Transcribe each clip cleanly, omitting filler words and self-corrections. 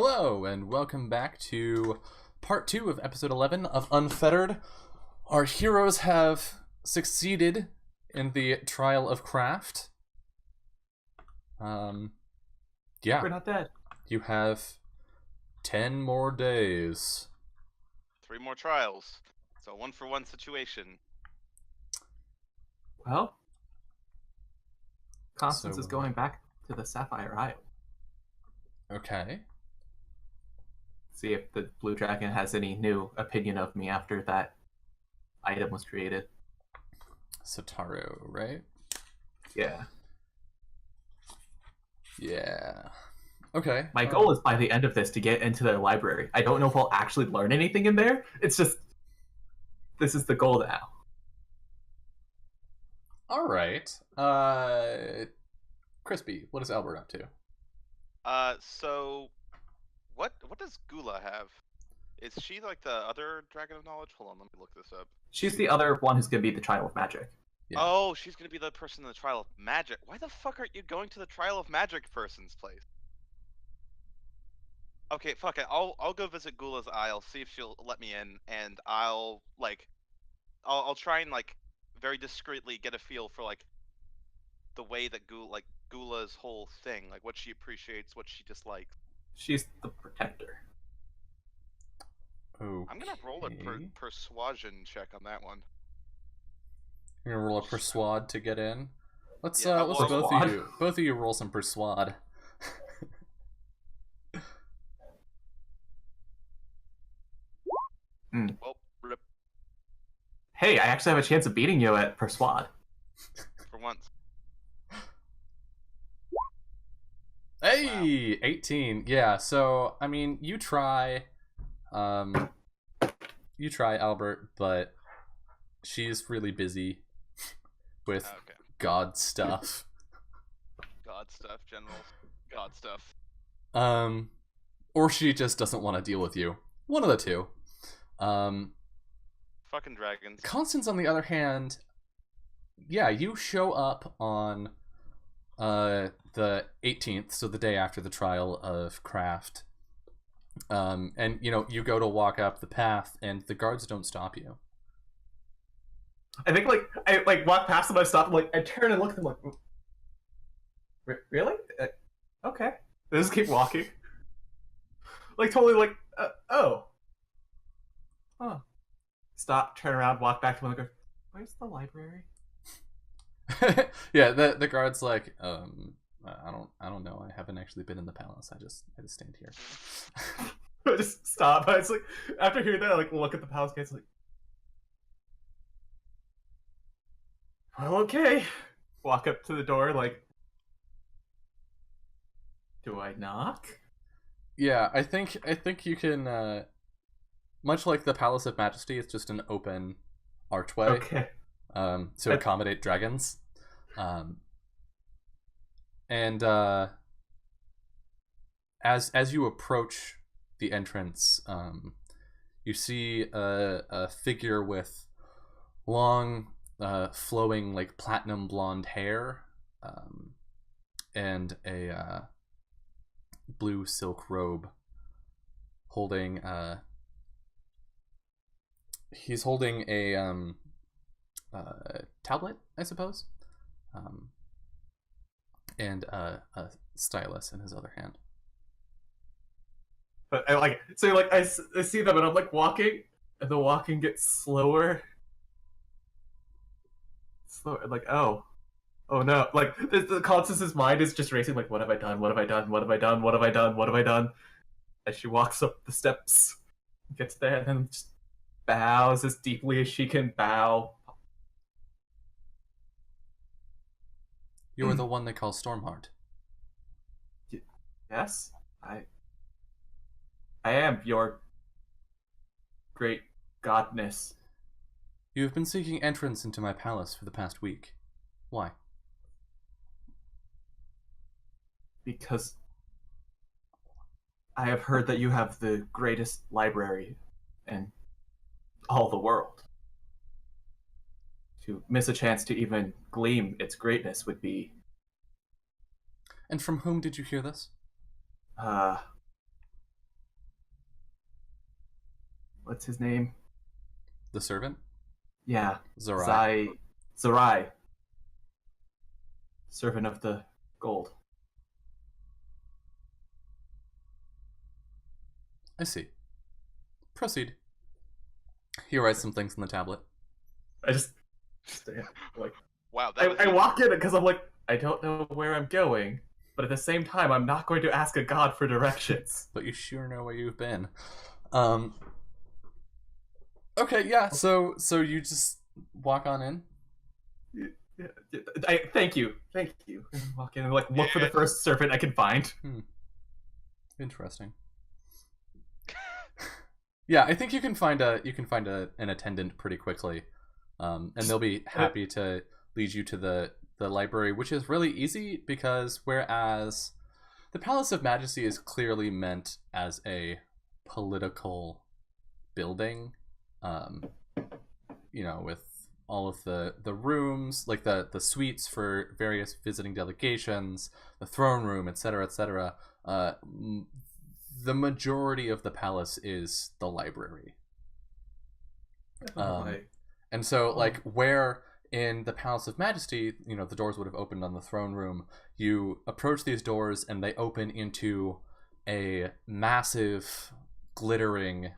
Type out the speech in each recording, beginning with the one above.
Hello, and welcome back to part 2 of episode 11 of Unfettered. Our heroes have succeeded in the trial of craft. Yeah. We're not dead. You have 10 more days. 3 more trials. So 1-for-1 situation. Well, Constance So, is going back to the Sapphire Isle. Okay. See if the Blue Dragon has any new opinion of me after that item was created. Sotaro, right? Yeah. Yeah. Okay. My goal is by the end of this to get into their library. I don't know if I'll actually learn anything in there. It's just, this is the goal now. Alright. Crispy, what is Albert up to? So what does Gula have? Is she like the other Dragon of Knowledge? Hold on, let me look this up. She's the other one who's going to be the Child of Magic. Yeah. Oh, she's gonna be the person in the Trial of Magic. Why the fuck aren't you going to the Trial of Magic person's place? Okay, fuck it. I'll go visit Gula's Isle, see if she'll let me in, and I'll try and very discreetly get a feel for the way that Gula's whole thing, like what she appreciates, what she dislikes. She's the protector. Okay. I'm gonna roll a persuasion check on that one. You're gonna roll a persuade to get in. Let's Yeah, let's persuade. both of you roll some persuade. Well, rip Hey, I actually have a chance of beating you at Persuade. for once. Hey, 18. Yeah. So I mean, you try Albert, but she's really busy with Okay. God stuff. God stuff, generals. God stuff. Or she just doesn't want to deal with you. One of the two. Fucking dragons. Constance, on the other hand, yeah, you show up on the 18th, so the day after the trial of craft. And you go to walk up the path, and the guards don't stop you. I think I walk past them, I stop, I turn and look at them really? Okay. They just keep walking. Totally oh. Huh. Stop, turn around, walk back to them and go, where's the library? Yeah, the guard's like, I don't know. I haven't actually been in the palace. I just stand here. I just stop. It's after hearing that, I look at the palace gates, well, okay. Walk up to the door, do I knock? Yeah, I think you can. Much like the Palace of Majesty, it's just an open archway. Okay. To accommodate dragons. And as you approach the entrance, you see a figure with long, flowing platinum blonde hair, and a blue silk robe, holding he's holding a tablet, I suppose, and a stylus in his other hand. But I see them and I'm walking, and the walking gets slower. Slower, oh no. The Constance's mind is just racing, what have I done? What have I done? What have I done? What have I done? What have I done? As she walks up the steps, gets there, and then just bows as deeply as she can bow. You're the one they call Stormheart. Yes, I am your great godness. You have been seeking entrance into my palace for the past week. Why? Because I have heard that you have the greatest library in all the world. To miss a chance to even gleam its greatness would be... And from whom did you hear this? what's his name? The servant? Yeah. Zorai. Zorai. Servant of the gold. I see. Proceed. He writes some things on the tablet. I just like Wow, I walk in because I'm like, I don't know where I'm going, but at the same time, I'm not going to ask a god for directions. But you sure know where you've been. Okay, yeah. So you just walk on in. Thank you. Walk in and like look for the first servant I can find. Interesting. Yeah, I think you can find an attendant pretty quickly, and they'll be happy to lead you to the library, which is really easy because whereas the Palace of Majesty is clearly meant as a political building, with all of the rooms, like the suites for various visiting delegations, the throne room, etc., etc. The majority of the palace is the library. And so, like, where in the Palace of Majesty, the doors would have opened on the throne room, you approach these doors and they open into a massive, glittering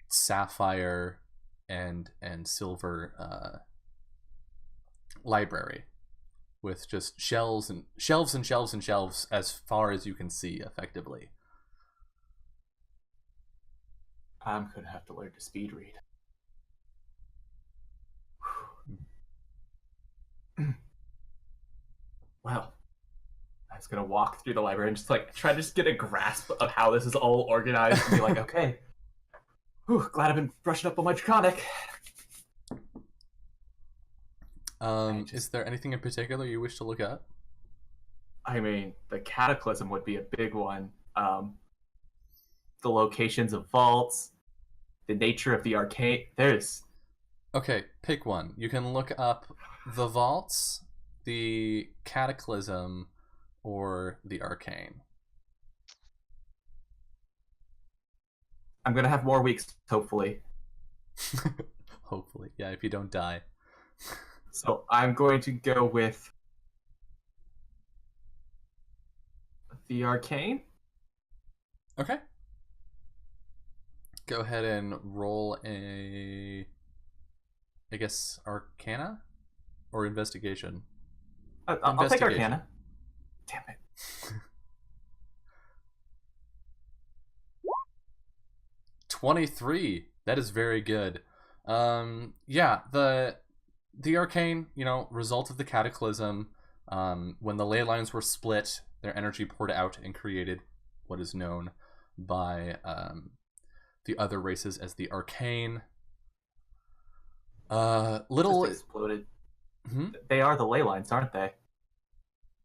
sapphire and silver library with just shelves and shelves and shelves and shelves as far as you can see effectively. I'm gonna have to learn to speed read. Well, I was gonna walk through the library and just like try to just get a grasp of how this is all organized and be like, okay, glad I've been brushing up on my Draconic. Is there anything in particular you wish to look at? I mean, the Cataclysm would be a big one. The locations of vaults, the nature of the arcane. Okay, pick one. You can look up the vaults, the Cataclysm, or the arcane. I'm gonna have more weeks, hopefully. Hopefully, yeah. If you don't die. So I'm going to go with the arcane. Okay. Go ahead and roll I guess Arcana or Investigation. I'll take Arcana. Damn it. 23. That is very good. Yeah, the arcane, result of the Cataclysm, when the ley lines were split, their energy poured out and created what is known by the other races as the arcane. Little just exploded. Hmm? They are the ley lines, aren't they?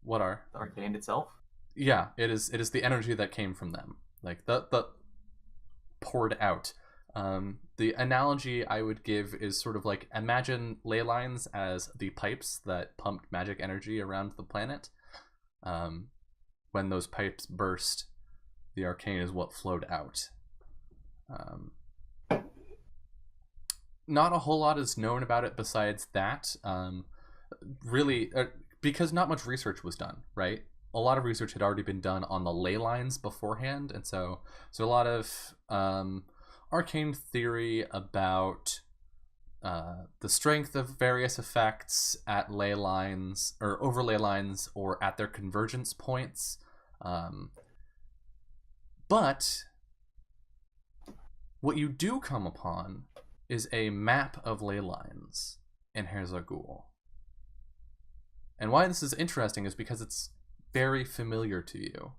What are? The arcane itself? Yeah, it is the energy that came from them. Like the poured out. The analogy I would give is sort of like, imagine ley lines as the pipes that pumped magic energy around the planet. When those pipes burst, the arcane is what flowed out. Not a whole lot is known about it besides that. Really, because not much research was done, right? A lot of research had already been done on the ley lines beforehand, and so a lot of arcane theory about the strength of various effects at ley lines or over ley lines or at their convergence points. But what you do come upon is a map of ley lines in Hersagul. And why this is interesting is because it's very familiar to you.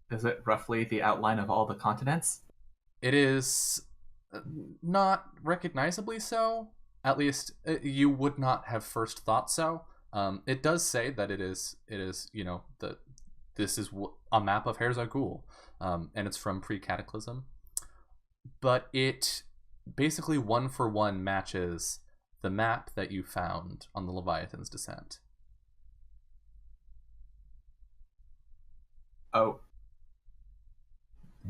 Is it roughly the outline of all the continents? It is not recognizably so. At least you would not have first thought so. It does say that it is this is a map of Hersagul, and it's from pre-Cataclysm. But it basically one for one matches the map that you found on the Leviathan's descent. Oh.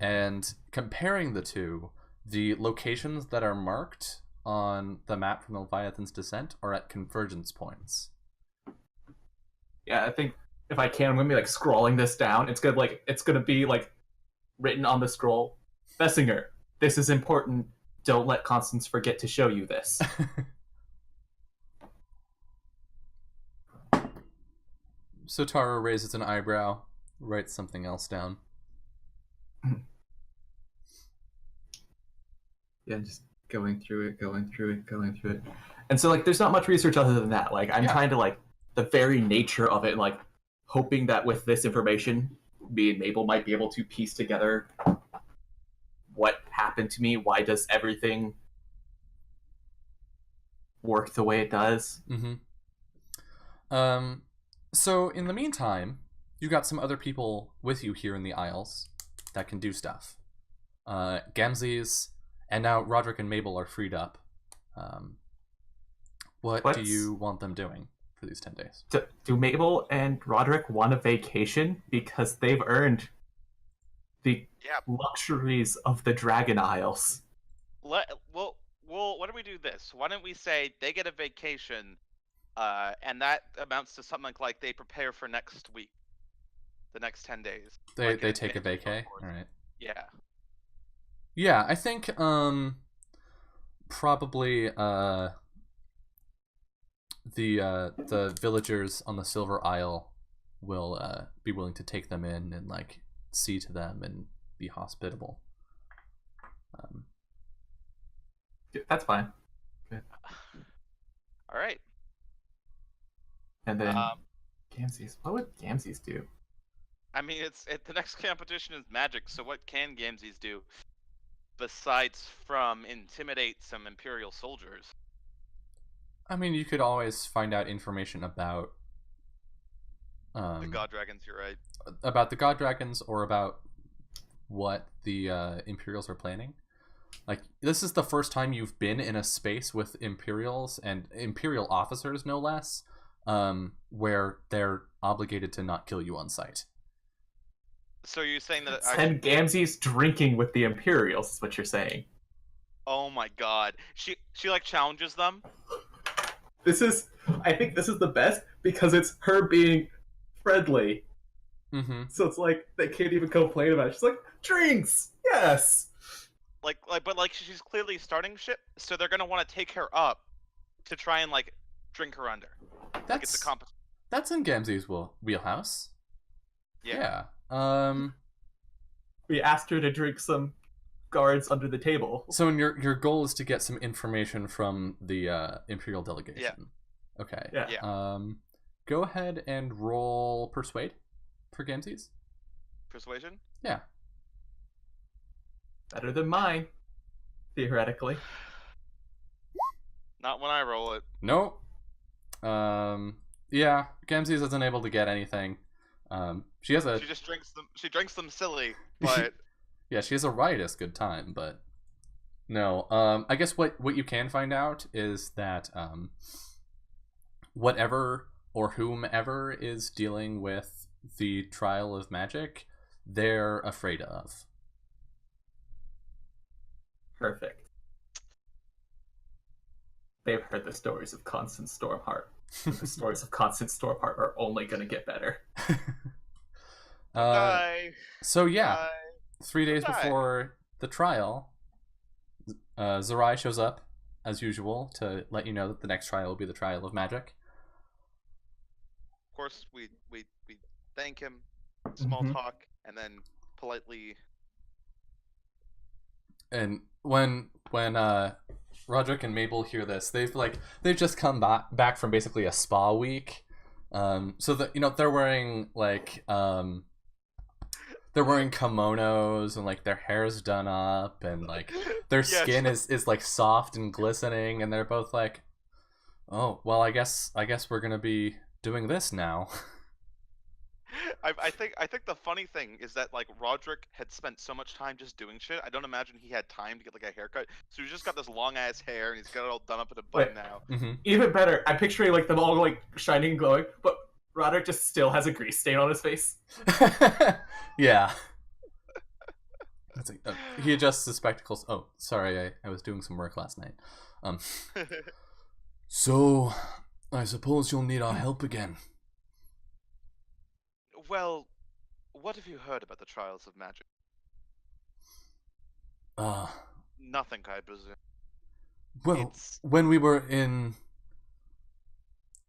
and comparing the two, the locations that are marked on the map from Leviathan's Descent are at convergence points. Yeah, I think if I can, I'm gonna be like scrolling this down. It's gonna be like written on the scroll. Vessinger, this is important. Don't let Constance forget to show you this. So Tara raises an eyebrow, writes something else down. Yeah, just going through it. And so like there's not much research other than that. Like I'm trying to like the very nature of it, like hoping that with this information, me and Mabel might be able to piece together what happened to me. Why does everything work the way it does? So in the meantime, you got some other people with you here in the Isles that can do stuff. Gamzees, and now Roderick and Mabel are freed up. What do you want them doing for these 10 days? Do Mabel and Roderick want a vacation? Because they've earned the luxuries of the Dragon Isles. Well, why don't we do this? Why don't we say they get a vacation, and that amounts to something like they prepare for next week, the next 10 days. They take a vacay? All right. Yeah. Yeah, I think probably the villagers on the Silver Isle will be willing to take them in and like see to them and be hospitable. That's fine. Good. All right. And then Gamzees. What would Gamzees do? I mean, the next competition is magic, so what can Gamzees do besides from intimidate some Imperial soldiers? I mean, you could always find out information about the God Dragons. You're right. About the God Dragons, or about what the Imperials are planning. Like, this is the first time you've been in a space with Imperials and Imperial officers, no less, where they're obligated to not kill you on sight. So you're saying that and Gamzees drinking with the Imperials is what you're saying. Oh my god. She like challenges them. I think this is the best because it's her being friendly. Mm-hmm. So it's like they can't even complain about it. She's like, drinks, yes. But she's clearly starting shit, so they're gonna want to take her up to try and like drink her under. That's it's a competition. That's in Gamzee's wheelhouse. Yeah. We asked her to drink some guards under the table. So your goal is to get some information from the Imperial delegation. Yeah. Okay. Yeah. Go ahead and roll Persuade for Gamzees. Persuasion? Yeah. Better than mine, theoretically. Not when I roll it. Nope. Yeah, Gamzees isn't able to get anything. She just drinks them. She drinks them silly, but yeah, she has a riotous good time. But no, I guess what you can find out is that whatever or whomever is dealing with the trial of magic, they're afraid of. Perfect. They've heard the stories of Constance Stormheart. The stories of Constance Stormheart are only going to get better. So yeah, 3 days before the trial, Zerai shows up as usual to let you know that the next trial will be the trial of magic. Of course, we thank him, small talk, and then politely. And when Roderick and Mabel hear this, they've just come back from basically a spa week. So that they're wearing they're wearing kimonos and like their hair's done up and like their skin is like soft and glistening, and they're both like, oh well, I guess we're gonna be doing this now. I think the funny thing is that like Roderick had spent so much time just doing shit. I don't imagine he had time to get like a haircut. So he's just got this long ass hair and he's got it all done up in a bun now. Mm-hmm. Even better, I'm picturing like them all like shining and glowing, but Roderick just still has a grease stain on his face. Yeah. He adjusts his spectacles. Oh, sorry, I was doing some work last night. So, I suppose you'll need our help again. Well, what have you heard about the trials of magic? Nothing, I presume. Well, when we were in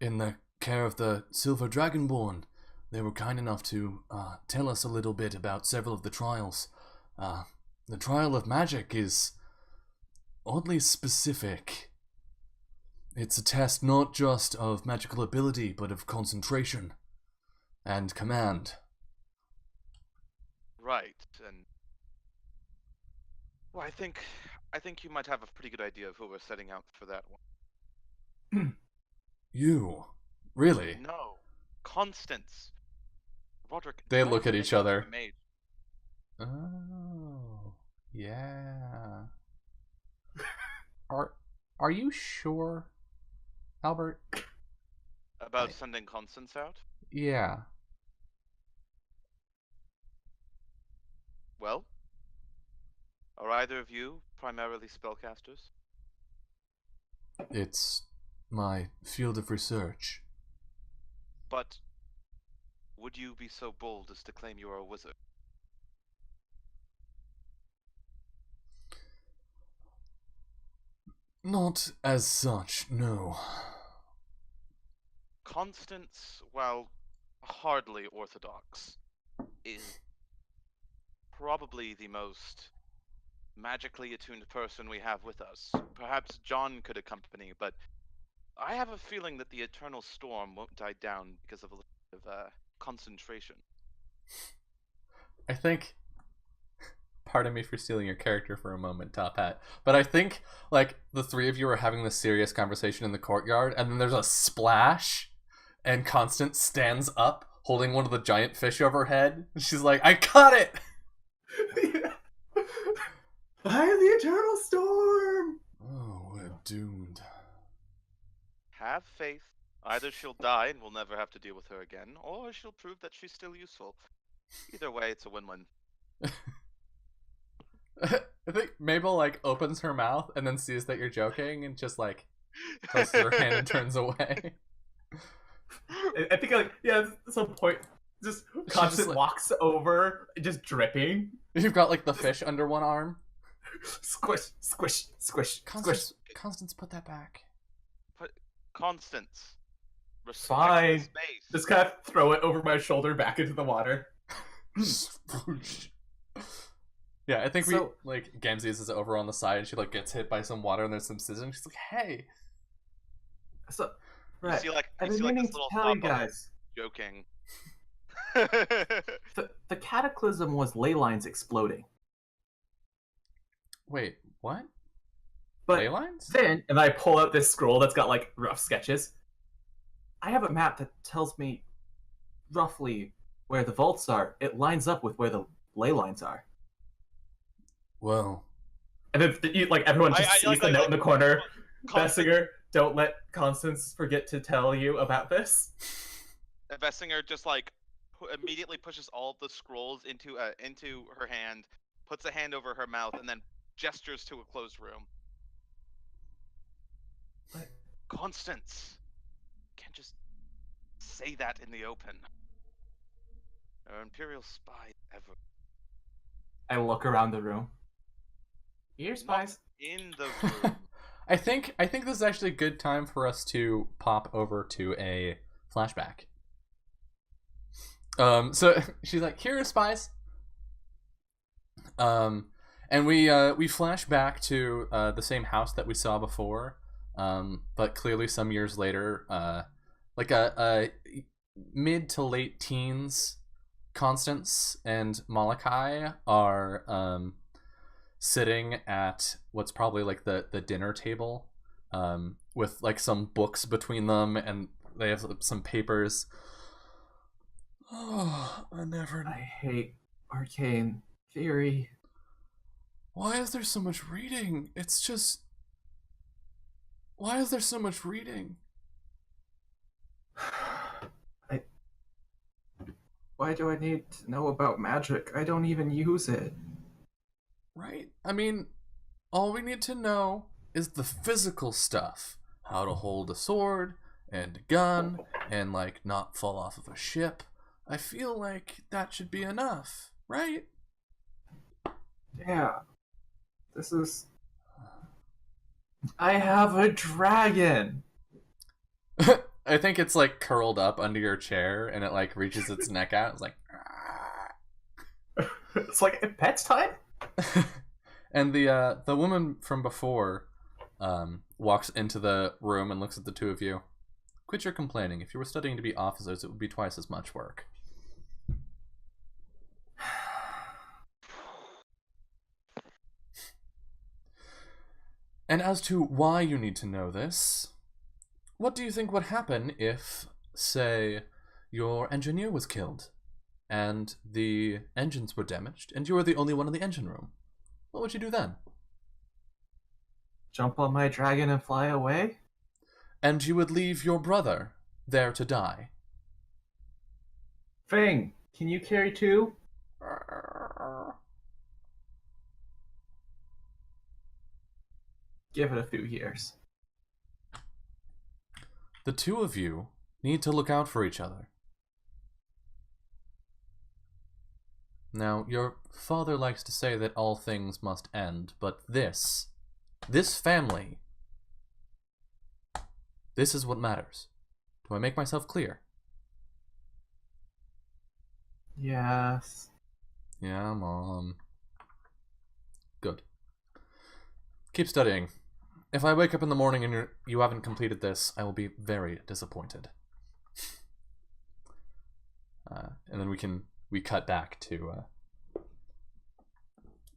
the care of the Silver Dragonborn, they were kind enough to tell us a little bit about several of the trials. The trial of magic is oddly specific. It's a test not just of magical ability, but of concentration and command. Right, and well, I think you might have a pretty good idea of who we're setting out for that one. You? Really? No, Constance. Roderick. They why look did at you each make other. her maid? Oh, yeah. Are you sure, Albert? About sending Constance out? Yeah. Well, are either of you primarily spellcasters? It's my field of research. But would you be so bold as to claim you are a wizard? Not as such, no. Constance, while hardly orthodox, is probably the most magically attuned person we have with us. Perhaps John could accompany, but I have a feeling that the eternal storm won't die down because of a little bit of concentration. I think, pardon me for stealing your character for a moment, Top Hat, but I think, like, the three of you are having this serious conversation in the courtyard, and then there's a splash, and Constance stands up, holding one of the giant fish over her head. She's like, I caught it! By the eternal storm! Oh, we're doomed. Have faith. Either she'll die and we'll never have to deal with her again, or she'll prove that she's still useful. Either way, it's a win-win. I think Mabel, like, opens her mouth and then sees that you're joking and just, like, places her hand and turns away. I think, like, yeah, at some point, just Constance like, walks over, just dripping. You've got, like, the fish under one arm. Squish, squish, squish, Constance, squish. Constance, put that back. Constance. Respect Fine. the space. Just kind of throw it over my shoulder back into the water. Yeah, I think Gamzees is over on the side and she, like, gets hit by some water and there's some scissors and she's like, hey. So, right. You see, like, I've this been meaning to little tell you thumb on guys. joking. The cataclysm was ley lines exploding. Wait, what? But Ley lines? then, and I pull out this scroll that's got, like, rough sketches. I have a map that tells me roughly where the vaults are. It lines up with where the ley lines are. Well. And then, like, everyone just sees the note in the corner. Vessinger, don't let Constance forget to tell you about this. Vessinger just, like, immediately pushes all of the scrolls into her hand, puts a hand over her mouth, and then gestures to a closed room. What? Constance, can't just say that in the open. Our Imperial spy ever. I look around the room. You're spies. In the room. I think this is actually a good time for us to pop over to a flashback. So she's like, here are spies. And we flash back to the same house that we saw before, but clearly some years later, like a mid to late teens, Constance and Malachi are sitting at what's probably like the dinner table, with like some books between them, and they have some papers. Oh, I hate arcane theory. Why is there so much reading? It's just... Why is there so much reading? Why do I need to know about magic? I don't even use it. right? I mean, all we need to know is the physical stuff. How to hold a sword and a gun and, like, not fall off of a ship. I feel like that should be enough, right? Yeah. This is... I have a dragon! I think it's, like, curled up under your chair and it, like, reaches its neck out. It's like... It's like, pet's time? And the woman from before walks into the room and looks at the two of you. Quit your complaining. If you were studying to be officers, it would be twice as much work. And as to why you need to know this, what do you think would happen if, say, your engineer was killed, and the engines were damaged, and you were the only one in the engine room? What would you do then? Jump on my dragon and fly away? And you would leave your brother there to die. Fang, can you carry two? Give it a few years. The two of you need to look out for each other. Now, your father likes to say that all things must end, but this family, this is what matters. Do I make myself clear? Yes. Yeah, Mom. Good. Keep studying. If I wake up in the morning and you haven't completed this, I will be very disappointed. And then we cut back to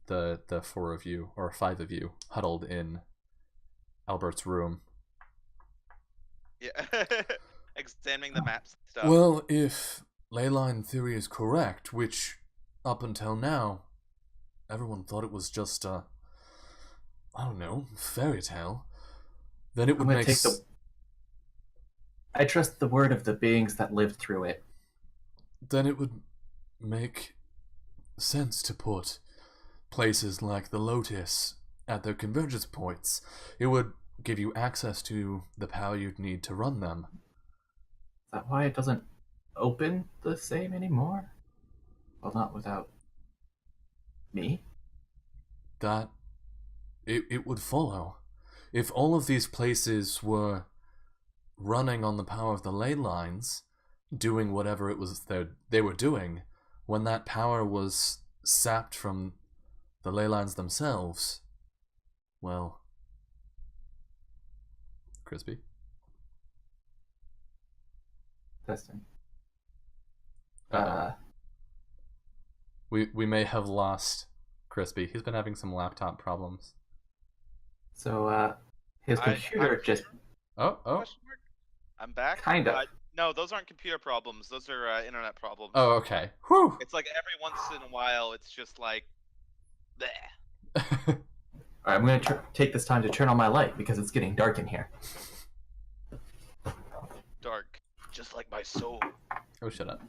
the four of you, or five of you, huddled in Albert's room. Yeah. Examining the maps and stuff. Well, if leyline theory is correct, which up until now, everyone thought it was just a, I don't know, fairy tale, then it would make I trust the word of the beings that lived through it. Then it would make sense to put places like the Lotus at their convergence points. It would give you access to the power you'd need to run them. Is that why it doesn't open the same anymore? Well, not without me. That it would follow. If all of these places were running on the power of the ley lines, doing whatever it was they were doing, when that power was sapped from the ley lines themselves, well, Crispy? Testing. We may have lost Crispy. He's been having some laptop problems. So, his computer just... Oh. Question mark? I'm back? Kind of. No, those aren't computer problems. Those are internet problems. Oh, okay. Whew! It's like every once in a while, it's just like... bleh. Alright, I'm going to take this time to turn on my light, because it's getting dark in here. Dark. Just like my soul. Oh, shut up.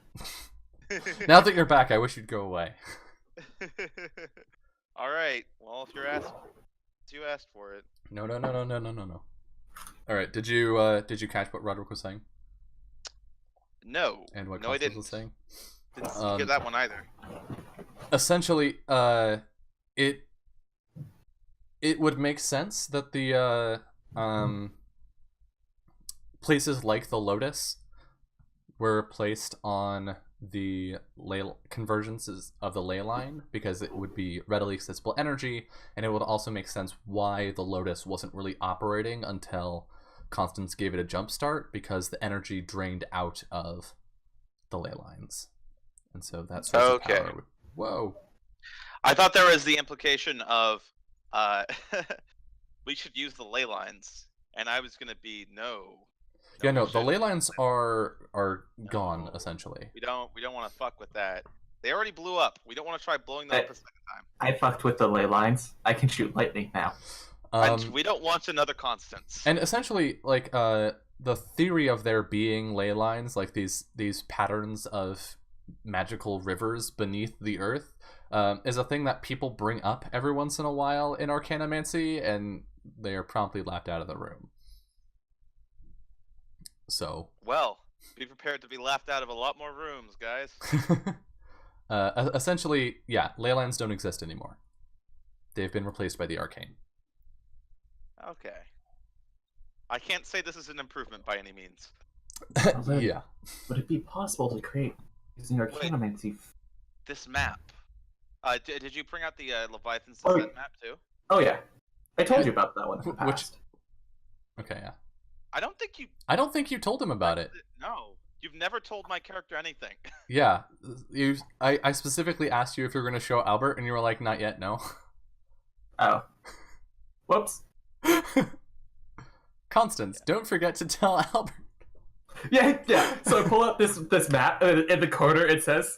Now that you're back, I wish you'd go away. Alright, well, if you're asked... you asked for it. No. Alright, did you catch what Roderick was saying? No. And what no, I Constance didn't. was saying? Didn't get that one either. Essentially, it would make sense that the places like the Lotus were placed on the convergences of the ley line, because it would be readily accessible energy, and it would also make sense why the Lotus wasn't really operating until Constance gave it a jump start, because the energy drained out of the ley lines, and so that source of power would... Whoa. I thought there was the implication of we should use the ley lines, and I was gonna be no. Yeah, no, the ley lines are gone, essentially. We don't want to fuck with that. They already blew up. We don't want to try blowing them up a second time. I fucked with the ley lines. I can shoot lightning now. And we don't want another Constance. And essentially, like, the theory of there being ley lines, like these patterns of magical rivers beneath the earth, is a thing that people bring up every once in a while in Arcanomancy, and they are promptly laughed out of the room. So, Well, be prepared to be laughed out of a lot more rooms, guys. essentially, yeah, leylands don't exist anymore. They've been replaced by the arcane. Okay. I can't say this is an improvement by any means. Yeah. Would it be possible to create using Arcanomancy? This map. Did you bring out the Leviathan's Descent map too? Oh yeah, I told you about that one in the past. Okay, yeah. I don't think you told him about it. No, you've never told my character anything. Yeah, I specifically asked you if you were going to show Albert, and you were like, not yet, no. Oh. Whoops. Constance, don't forget to tell Albert. Yeah. So I pull up this map, in the corner it says,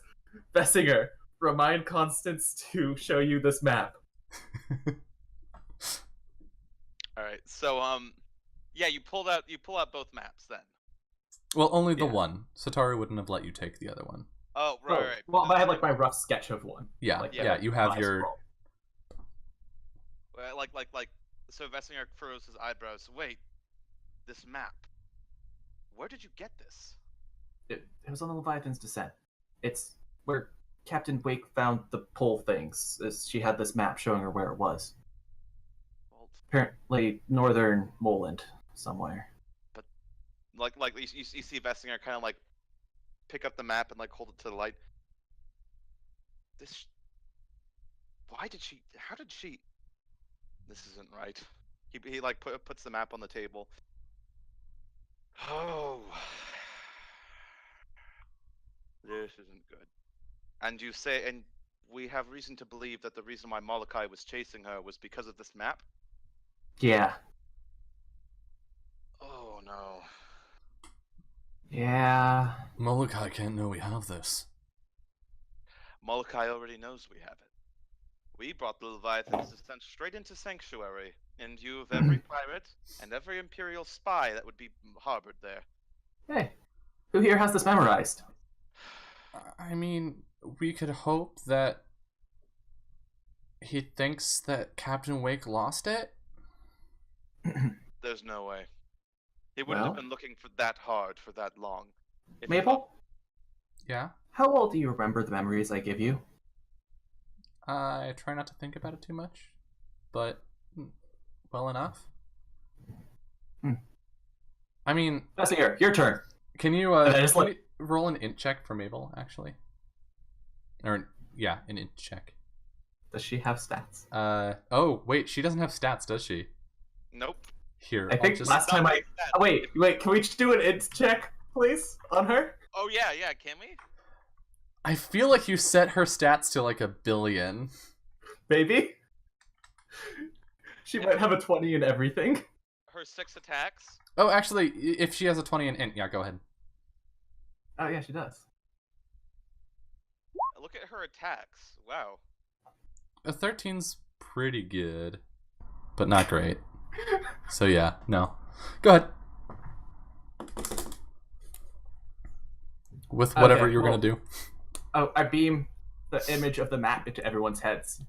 Vessinger, remind Constance to show you this map. Alright, so, yeah, you pull out both maps then. Well, only the one. Sataru wouldn't have let you take the other one. Oh, right. Well, I had like my rough sketch of one. Yeah, like, you have your... Like, so Vessinger furrows his eyebrows. Wait, this map. Where did you get this? It was on the Leviathan's Descent. It's where Captain Wake found the pole things. She had this map showing her where it was. Apparently, northern Moland, somewhere. But, like you see Vessinger kind of like pick up the map and like hold it to the light. How did she? This isn't right. He like puts the map on the table. Oh, this isn't good. And you say, and we have reason to believe that the reason why Molokai was chasing her was because of this map? Yeah. Oh no. Yeah. Molokai can't know we have this. Molokai already knows we have it. We brought the Leviathan's Descent straight into Sanctuary, in view of every pirate and every Imperial spy that would be harbored there. Hey, who here has this memorized? I mean, we could hope that he thinks that Captain Wake lost it? There's no way. He wouldn't have been looking for that hard for that long. Maple? Yeah? How well do you remember the memories I give you? I try not to think about it too much, but well enough. I mean... Vessinger, your turn. Can you roll an int check for Mabel, actually? Or, yeah, an int check. Does she have stats? Oh, wait, she doesn't have stats, does she? Nope. Here, I think last time I... Oh, wait, can we do an int check, please, on her? Oh, yeah, can we? I feel like you set her stats to like 1 billion. Maybe? She might have a 20 in everything. Her 6 attacks? Oh, actually, if she has a 20 in int, yeah, go ahead. Oh, yeah, she does. Look at her attacks. Wow. A 13's pretty good, but not great. So yeah, no. Go ahead. With whatever you're going to do. Oh, I beam the image of the map into everyone's heads.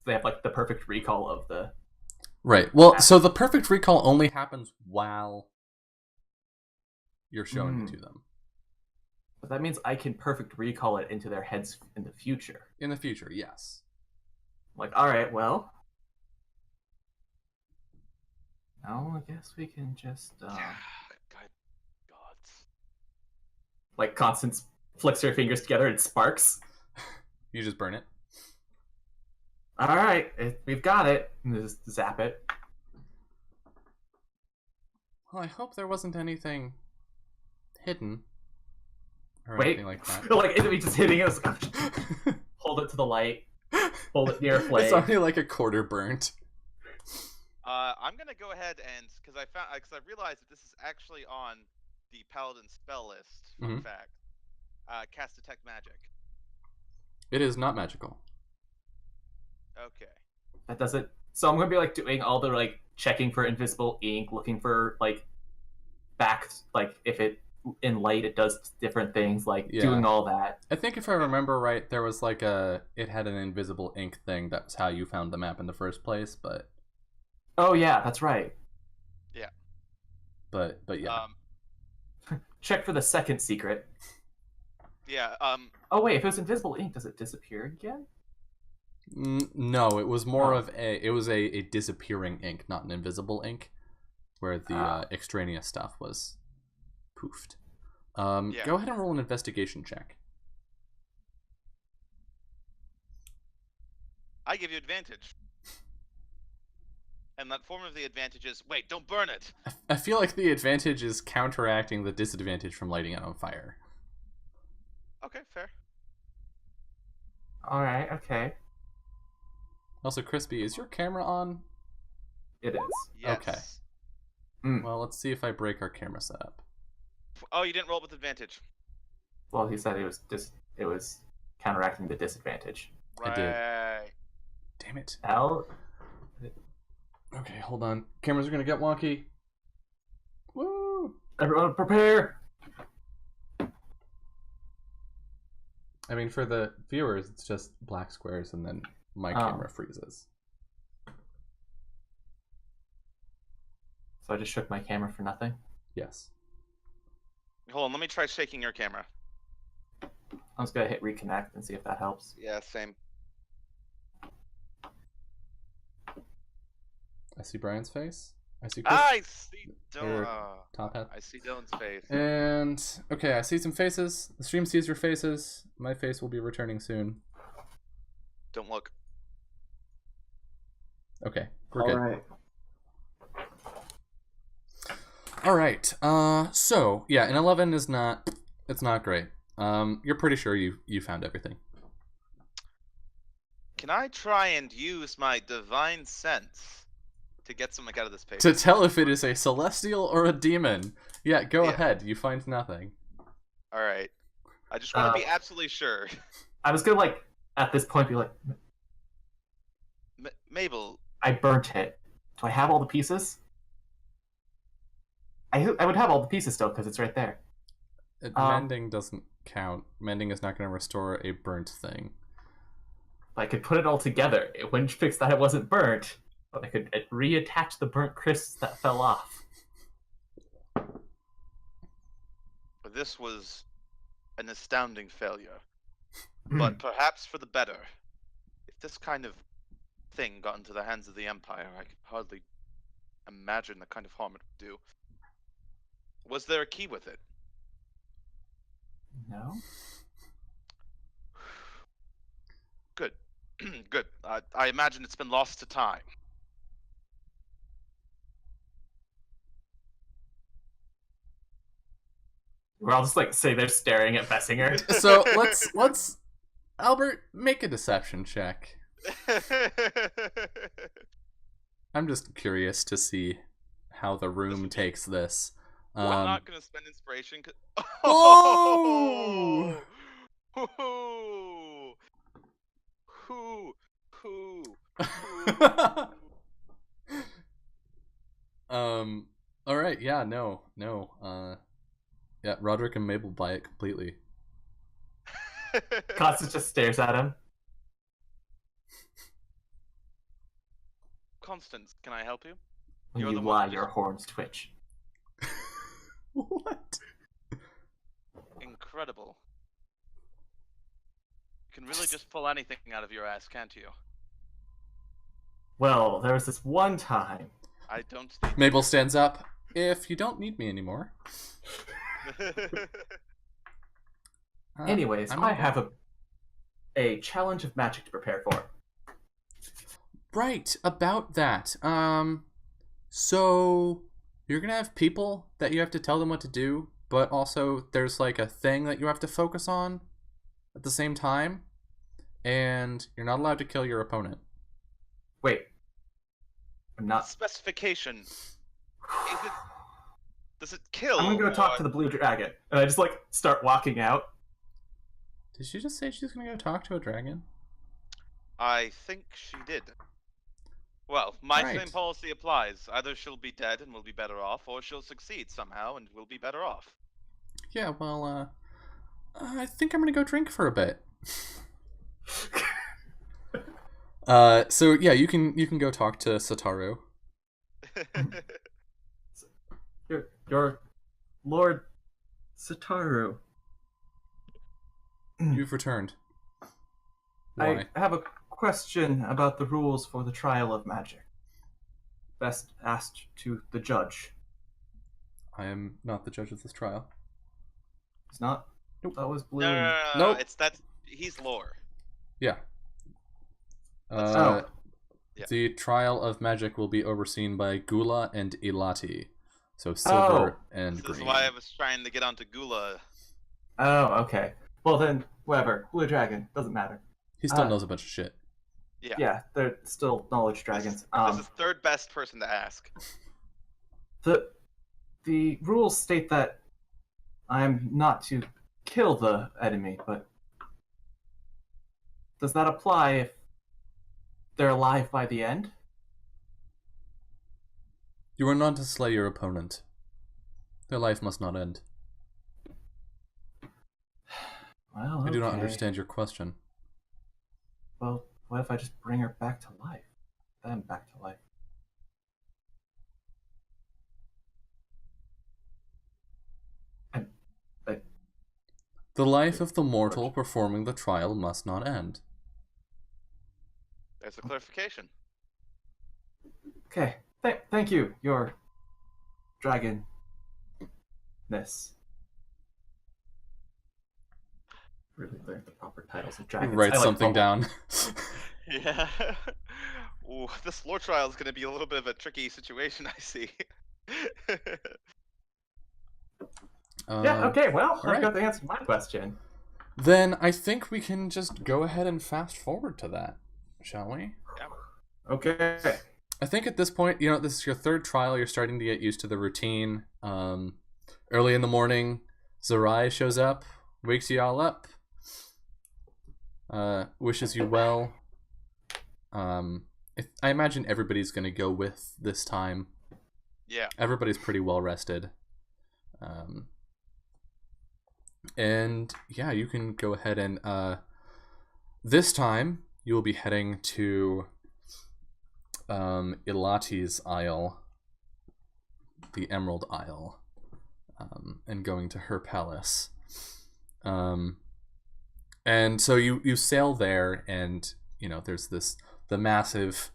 They have like the perfect recall of the... Right. Well, so the perfect recall only happens while you're showing it to them. But that means I can perfect recall it into their heads in the future. In the future, yes. Like, alright, well... No, I guess we can just... God. Gods. Like, Constance flicks her fingers together and sparks. You just burn it. Alright, we've got it. And just zap it. Well, I hope there wasn't anything hidden. Or Wait, anything like that. like, it'd be just hitting it. Hold it to the light. Hold it near a flame. It's only like a quarter burnt. I'm gonna go ahead and, because I realized that this is actually on the Paladin spell list, fun fact. Cast Detect Magic. It is not magical. Okay. That does it. So I'm gonna be like doing all the like checking for invisible ink, looking for like back, like if it in light it does different things, like Yeah. doing all that. I think if I remember right, there was like it had an invisible ink thing. That's how you found the map in the first place. But Oh yeah, that's right. but yeah. Check for the second secret. Yeah. Oh wait, if it was invisible ink, does it disappear again? No, it was more of a disappearing ink, not an invisible ink, where the extraneous stuff was poofed. Go ahead and roll an investigation check. I give you advantage. And that form of the advantage is, wait, don't burn it. I feel like the advantage is counteracting the disadvantage from lighting it on fire. Okay, fair. All right, okay. Also, Crispy, is your camera on? It is. Yes. Okay. Well, let's see if I break our camera setup. Oh, you didn't roll with advantage. Well, he said it was counteracting the disadvantage. Right. I did. Damn it. L. Okay, hold on. Cameras are gonna get wonky. Woo! Everyone, prepare. I mean, for the viewers, it's just black squares, and then my camera freezes. So I just shook my camera for nothing. Yes. Hold on, let me try shaking your camera. I'm just gonna hit reconnect and see if that helps. Yeah, same. I see Brian's face. I see. I see Or Dylan. top hat. I see Dylan's face. And okay, I see some faces. The stream sees your faces. My face will be returning soon. Don't look. Okay, we're good. Right. All right. So yeah, an 11 is not. It's not great. You're pretty sure you found everything. Can I try and use my divine sense to get something out of this paper? To tell if it is a celestial or a demon. Yeah, go ahead. You find nothing. All right. I just want to be absolutely sure. I was gonna at this point be like, Mabel. I burnt it. Do I have all the pieces? I would have all the pieces still because it's right there. Mending doesn't count. Mending is not going to restore a burnt thing. I could put it all together. It wouldn't fix that it wasn't burnt, but I could reattach the burnt crisps that fell off. This was an astounding failure, but perhaps for the better. If this kind of thing got into the hands of the Empire, I could hardly imagine the kind of harm it would do. Was there a key with it? No. Good. Good. I imagine it's been lost to time. We're all just say they're staring at Vessinger. So let's Albert, make a deception check. I'm just curious to see how the room takes this. I'm not gonna spend inspiration. Oh! All right. Yeah. No. Yeah. Roderick and Mabel buy it completely. Constance just stares at him. Constance, can I help you? When You're you the lie, one- your horns twitch. What? Incredible. You can really just pull anything out of your ass, can't you? Well, there was this one time. I don't think. Mabel stands up. If you don't need me anymore. Anyways, I have a challenge of magic to prepare for. Right, about that. So you're gonna have people that you have to tell them what to do, but also there's like a thing that you have to focus on at the same time, and you're not allowed to kill your opponent. Wait. I'm not. Specification. Does it kill? I'm gonna go talk to the blue dragon. And I just start walking out. Did she just say she's gonna go talk to a dragon? I think she did. Well, my Right. same policy applies. Either she'll be dead and we'll be better off, or she'll succeed somehow and we'll be better off. Yeah, well, I think I'm gonna go drink for a bit. So yeah, you can go talk to Satoru. Your Lord Satoru. You've returned. Why? I have a question about the rules for the trial of magic. Best asked to the judge. I am not the judge of this trial. It's not? Nope. That was blue. No. Nope. He's lore. Yeah. Oh. Yeah. The trial of magic will be overseen by Gula and Ilati. So silver and This green. is why I was trying to get onto Gula. Oh, okay. Well then, whatever. Blue dragon. Doesn't matter. He still knows a bunch of shit. Yeah. Yeah, they're still knowledge dragons. This is third best person to ask. The rules state that I'm not to kill the enemy, but does that apply if they're alive by the end? You are not to slay your opponent. Their life must not end. Well, I do not okay. understand your question. Well, what if I just bring her back to life? Them back to life. The life of the mortal performing the trial must not end. There's a clarification. Okay. Thank you, your dragonness. Really learned the proper titles of dragons. Write something down. Yeah. Ooh, this lore trial is going to be a little bit of a tricky situation, I see. Yeah, okay, well, I right. got the answer to my question. Then I think we can just go ahead and fast forward to that, shall we? Yeah. Okay. I think at this point, this is your third trial. You're starting to get used to the routine. Early in the morning, Zerai shows up, wakes you all up, wishes you well. I imagine everybody's going to go with this time. Yeah. Everybody's pretty well rested. And yeah, you can go ahead and this time you will be heading to Ilati's Isle, the Emerald Isle, and going to her palace. And so you sail there, and there's the massive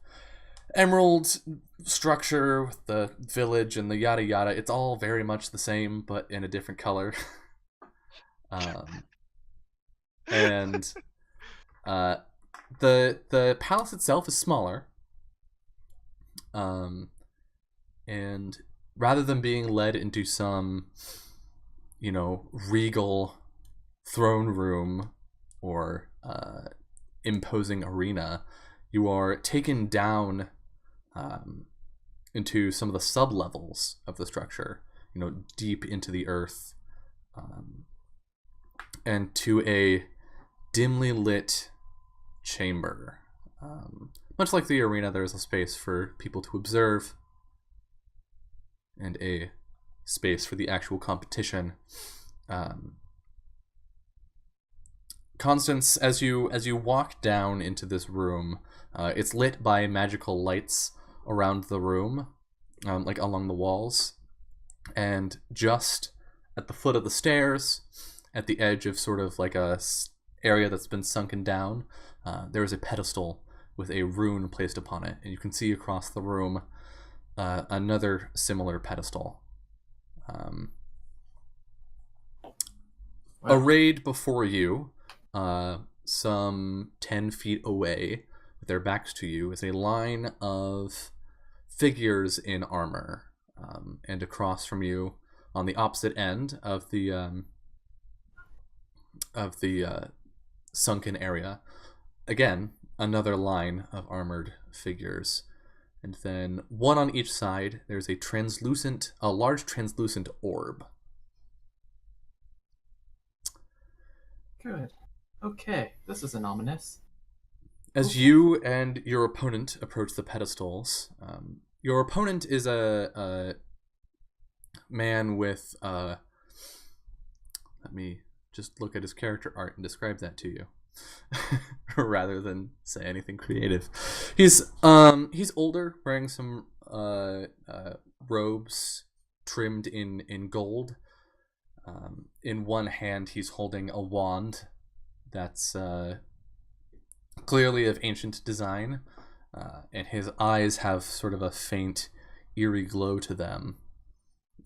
emerald structure with the village and the yada yada. It's all very much the same, but in a different color. And the palace itself is smaller. And rather than being led into some, regal throne room or imposing arena, you are taken down into some of the sub-levels of the structure, deep into the earth, and to a dimly lit chamber. Much like the arena, there's a space for people to observe and a space for the actual competition. Constance, as you walk down into this room, it's lit by magical lights around the room, like along the walls, and just at the foot of the stairs, at the edge of sort of like a area that's been sunken down, there is a pedestal with a rune placed upon it, and you can see across the room another similar pedestal. Arrayed before you, some 10 feet away, with their backs to you, is a line of figures in armor, and across from you, on the opposite end of the sunken area, again, another line of armored figures. And then one on each side, there's a large translucent orb. Good. Okay, this is ominous. As you and your opponent approach the pedestals, your opponent is a man with Let me just look at his character art and describe that to you, rather than say anything creative. He's older, wearing some robes trimmed in gold. In one hand, he's holding a wand that's clearly of ancient design, and his eyes have sort of a faint, eerie glow to them.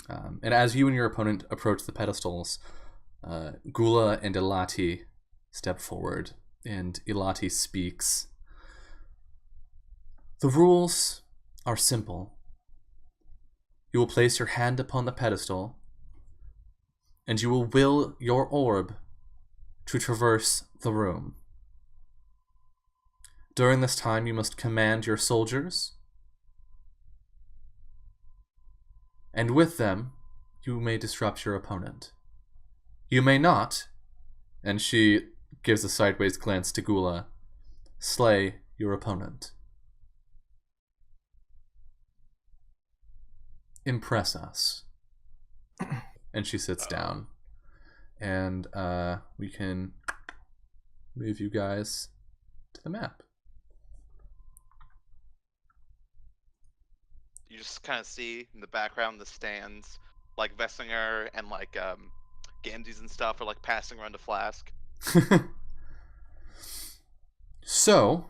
And as you and your opponent approach the pedestals, Gula and Ilati step forward, and Ilati speaks. The rules are simple. You will place your hand upon the pedestal, and you will will your orb to traverse the room. During this time, you must command your soldiers, and with them, you may disrupt your opponent. You may not, and she gives a sideways glance to Gula, slay your opponent. Impress us. And she sits down. And we can move you guys to the map. You just kind of see in the background the stands, like Vessinger and like Gamzees and stuff are like passing around a flask. So,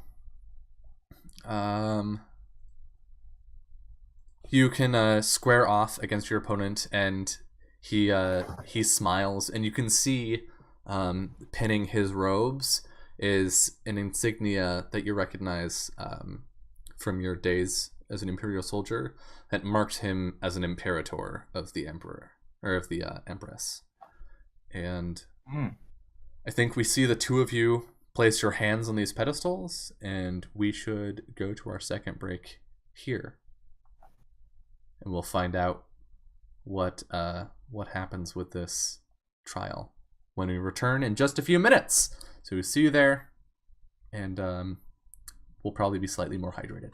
you can square off against your opponent, and he smiles, and you can see pinning his robes is an insignia that you recognize from your days as an imperial soldier that marks him as an imperator of the emperor, or of the empress. And I think we see the two of you place your hands on these pedestals, and we should go to our second break here, and we'll find out what happens with this trial when we return in just a few minutes. So we'll see you there, and we'll probably be slightly more hydrated.